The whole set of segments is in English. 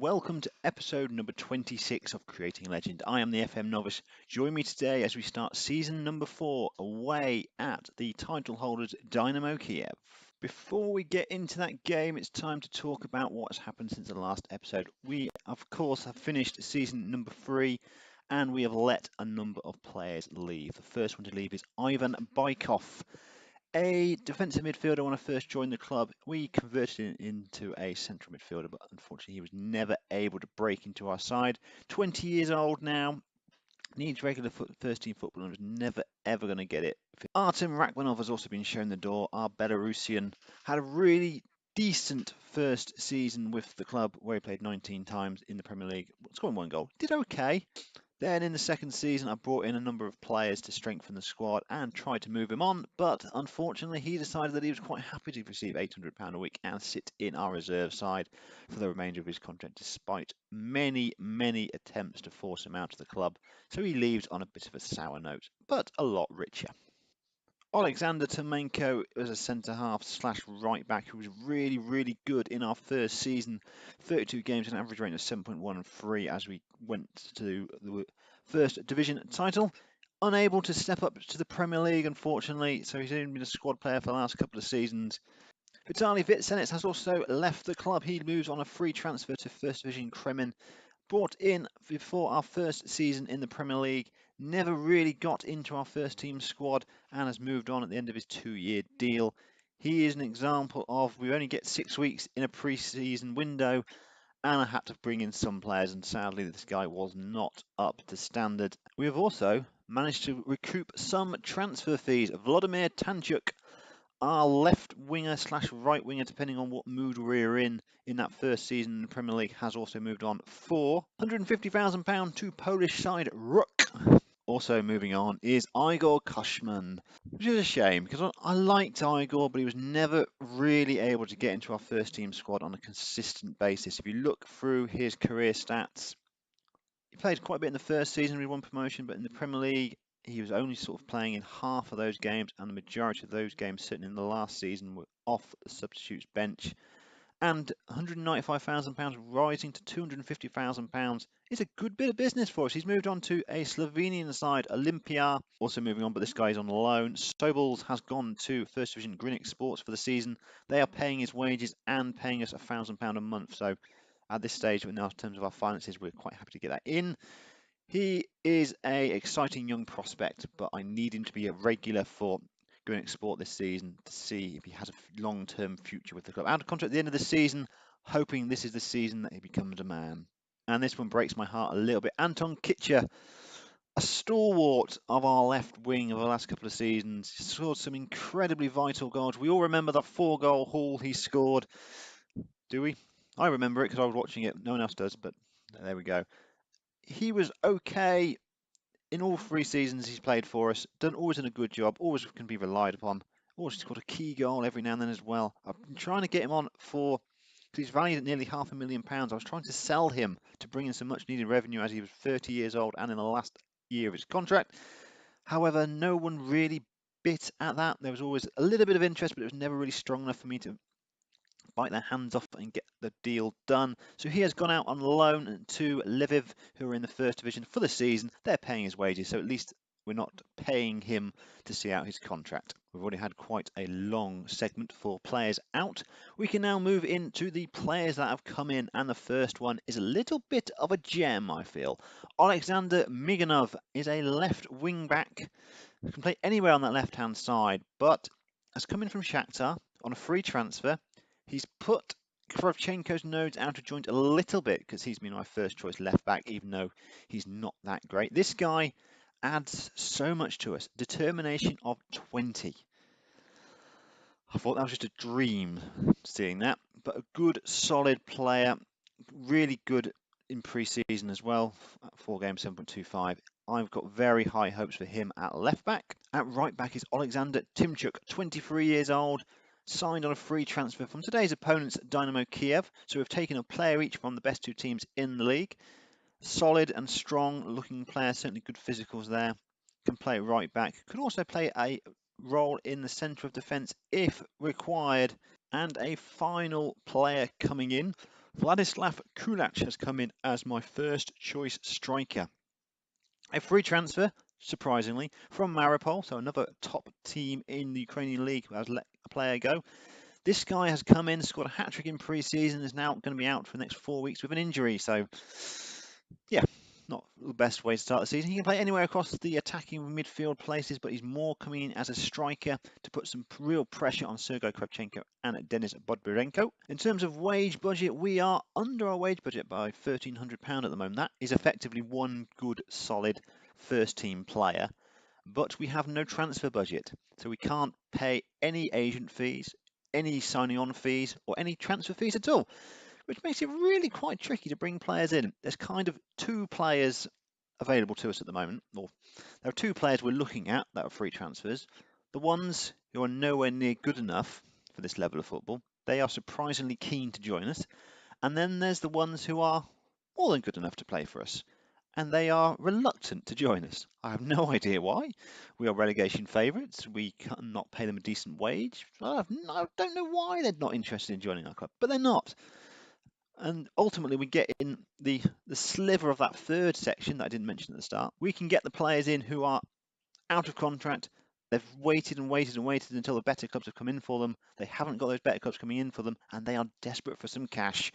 welcome to episode number 26 of Creating a Legend. I am the FM Novice. Join me today as we start season number 4 away at the title holders Dynamo Kiev. Before we get into that game, it's time to talk about what has happened since the last episode. We, of course, have finished season number 3 and we have let a number of players leave. The first one to leave is Ivan Bykov, a defensive midfielder. When I first joined the club, we converted him into a central midfielder, but unfortunately he was never able to break into our side. 20 years old now, needs regular first team football and was never ever going to get it. Artem Rachmanov has also been shown the door. Our Belarusian had a really decent first season with the club where he played 19 times in the Premier League, scoring 1 goal. Did okay. Then in the second season, I brought in a number of players to strengthen the squad and tried to move him on, but unfortunately he decided that he was quite happy to receive £800 a week and sit in our reserve side for the remainder of his contract, despite many attempts to force him out of the club. So he leaves on a bit of a sour note, but a lot richer. Alexander Tomenko was a centre-half / right back who was really good in our first season. 32 games, an average rating of 7.13 as we went to the first division title. Unable to step up to the Premier League, unfortunately, so he's only been a squad player for the last couple of seasons. Vitaly Vitsenets has also left the club. He moves on a free transfer to First Division Kremen. Brought in before our first season in the Premier League, never really got into our first team squad and has moved on at the end of his 2-year deal. He is an example of we only get 6 weeks in a pre-season window and I had to bring in some players and sadly this guy was not up to standard. We have also managed to recoup some transfer fees. Vladimir Tanchuk, our left winger / right winger, depending on what mood we're in that first season in the Premier League, has also moved on for £150,000 to Polish side Ruk. Also moving on is Igor Kushman, which is a shame because I liked Igor, but he was never really able to get into our first team squad on a consistent basis. If you look through his career stats, he played quite a bit in the first season, we won promotion, but in the Premier League, he was only sort of playing in half of those games, and the majority of those games sitting in the last season were off the substitutes bench. And £195,000 rising to £250,000 is a good bit of business for us. He's moved on to a Slovenian side, Olympia, also moving on, but this guy is on loan. Sobels has gone to First Division Greenwich Sports for the season. They are paying his wages and paying us £1,000 a month. So at this stage, in terms of our finances, we're quite happy to get that in. He is a exciting young prospect, but I need him to be a regular for Greenwich Sport this season to see if he has a long-term future with the club. Out of contract at the end of the season, hoping this is the season that he becomes a man. And this one breaks my heart a little bit. Anton Kitcher, a stalwart of our left wing of the last couple of seasons, scored some incredibly vital goals. We all remember that 4-goal haul he scored. Do we? I remember it because I was watching it. No one else does, but there we go. He was okay in all 3 seasons he's played for us. Always done a good job, always can be relied upon. Always scored a key goal every now and then as well. I've been trying to get him on for, because he's valued at nearly £500,000. I was trying to sell him to bring in some much needed revenue as he was 30 years old and in the last year of his contract. However, no one really bit at that. There was always a little bit of interest, but it was never really strong enough for me to bite their hands off and get the deal done. So he has gone out on loan to Lviv, who are in the First Division for the season. They're paying his wages, so at least we're not paying him to see out his contract. We've already had quite a long segment for players out. We can now move into the players that have come in, and the first one is a little bit of a gem, I feel. Alexander Miganov is a left wing back who can play anywhere on that left-hand side, but has come in from Shakhtar on a free transfer. He's put Kravchenko's nodes out of joint a little bit because he's been my first choice left back, even though he's not that great. This guy adds so much to us. Determination of 20. I thought that was just a dream seeing that, but a good, solid player. Really good in pre-season as well. 4 games, 7.25. I've got very high hopes for him at left back. At right back is Alexander Timchuk, 23 years old. Signed on a free transfer from today's opponents, Dynamo Kiev. So we've taken a player each from the best 2 teams in the league. Solid and strong looking player, certainly good physicals there. Can play right back. Could also play a role in the centre of defence if required. And a final player coming in Vladislav Kulach has come in as my first choice striker. A free transfer, surprisingly, from Mariupol, so another top team in the Ukrainian league who has let a player go. This guy has come in, scored a hat-trick in pre-season, is now going to be out for the next 4 weeks with an injury. So, yeah, not the best way to start the season. He can play anywhere across the attacking midfield places, but he's more coming in as a striker to put some real pressure on Sergei Kravchenko and Denis Bodbirenko. In terms of wage budget, we are under our wage budget by £1,300 at the moment. That is effectively one good, solid first-team player, but we have no transfer budget, so we can't pay any agent fees, any signing on fees, or any transfer fees at all, which makes it really quite tricky to bring players in. There's kind of two players available to us at the moment, or there are two players we're looking at that are free transfers. The ones who are nowhere near good enough for this level of football, they are surprisingly keen to join us. And then there's the ones who are more than good enough to play for us, and they are reluctant to join us. I have no idea why. We are relegation favourites. We cannot pay them a decent wage. I don't know why they're not interested in joining our club, but they're not. And ultimately, we get in the sliver of that third section that I didn't mention at the start. We can get the players in who are out of contract. They've waited and waited and waited until the better clubs have come in for them. They haven't got those better clubs coming in for them, and they are desperate for some cash.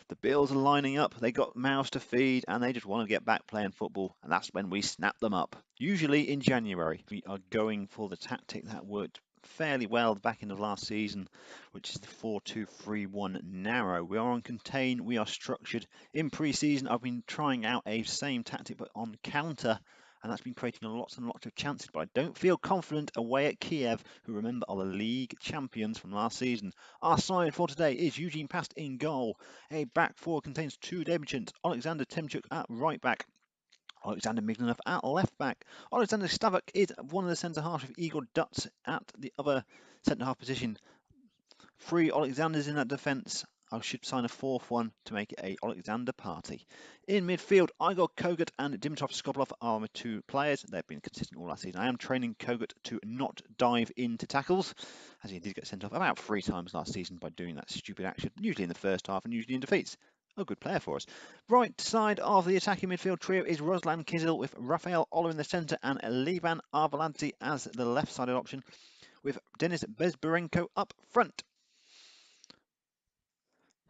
The bills are lining up, they got mouths to feed, and they just want to get back playing football, and that's when we snap them up. Usually in January, we are going for the tactic that worked fairly well back in the last season, which is the 4-2-3-1 narrow. We are on contain, we are structured. In pre-season, I've been trying out a same tactic, but on counter, and that's been creating lots and lots of chances, but I don't feel confident away at Kiev, who remember are the league champions from last season. Our side for today is Eugene Past in goal. A back four contains two debutantes, Alexander Temchuk at right back, Alexander Mignonov at left back. Alexander Stavak is one of the centre halves with Igor Dutz at the other centre half position. Three Alexanders in that defence. I should sign a fourth one to make it a Alexander party. In midfield, Igor Kogut and Dimitrov Skoblov are my two players. They've been consistent all last season. I am training Kogut to not dive into tackles, as he did get sent off about 3 times last season by doing that stupid action, usually in the first half and usually in defeats. A good player for us. Right side of the attacking midfield trio is Ruslan Kizil with Rafael Oller in the centre and Levan Arveladze as the left-sided option, with Denis Bezberenko up front.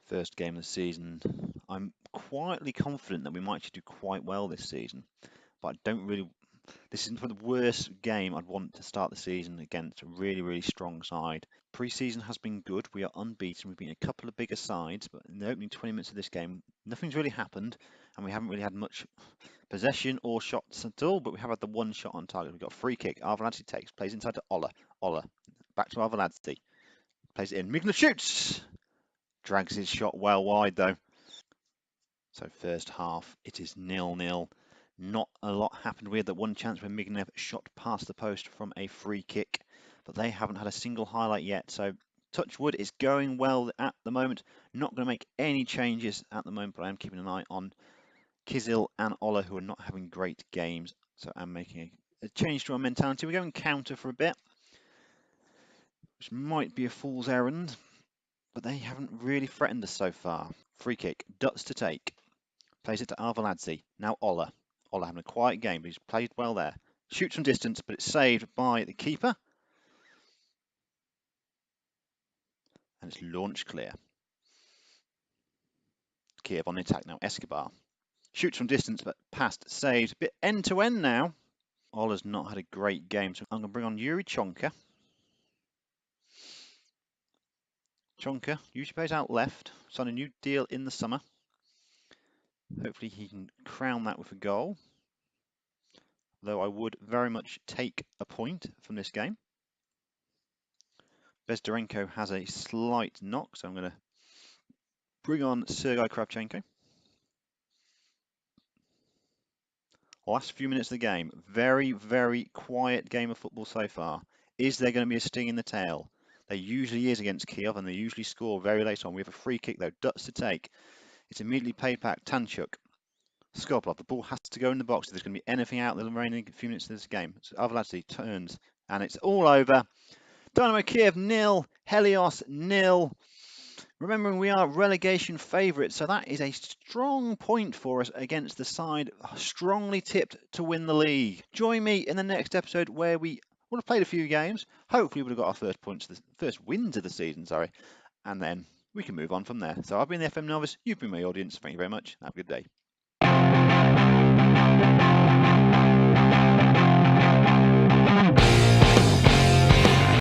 First game of the season. I'm quietly confident that we might actually do quite well this season, but I don't really. This is the worst game I'd want to start the season against a really, really strong side. Pre-season has been good. We are unbeaten. We've been a couple of bigger sides, but in the opening 20 minutes of this game, nothing's really happened, and we haven't really had much possession or shots at all, but we have had the one shot on target. We've got a free kick. Arveladze takes, plays inside to Oller. Oller, back to Arveladze. Plays it in. Migna shoots! Drags his shot well wide, though. So first half, it is 0-0. Not a lot happened. We had that one chance where Mignev shot past the post from a free kick, but they haven't had a single highlight yet. So touch wood, it's going well at the moment. Not going to make any changes at the moment, but I am keeping an eye on Kizil and Oller, who are not having great games. So I'm making a change to our mentality. We're going counter for a bit, which might be a fool's errand, but they haven't really threatened us so far. Free kick, Dutz to take. Plays it to Arveladze. Now Oller. Oller having a quiet game, but he's played well there. Shoots from distance, but it's saved by the keeper. And it's launched clear. Kiev on the attack now. Escobar. Shoots from distance, but passed, saved. A bit end-to-end now. Oller's not had a great game, so I'm going to bring on Yuri Chonka. Chonka usually plays out left. Signed a new deal in the summer. Hopefully he can crown that with a goal. Though I would very much take a point from this game. Bezdarenko has a slight knock, so I'm going to bring on Sergei Kravchenko. Last few minutes of the game. Very, very quiet game of football so far. Is there going to be a sting in the tail? There usually is against Kiev, and they usually score very late on. We have a free kick, though. Dutz to take. It's immediately paid back. Tanchuk. Skoblov. The ball has to go in the box if there's going to be anything out in the remaining few minutes of this game. So Arveladze turns, and it's all over. Dynamo Kiev 0, Gelios 0. Remembering we are relegation favourites, so that is a strong point for us against the side strongly tipped to win the league. Join me in the next episode where we would have played a few games. Hopefully, we would have got our first wins of the season, and then we can move on from there. So I've been the FM Novice, you've been my audience. Thank you very much. Have a good day.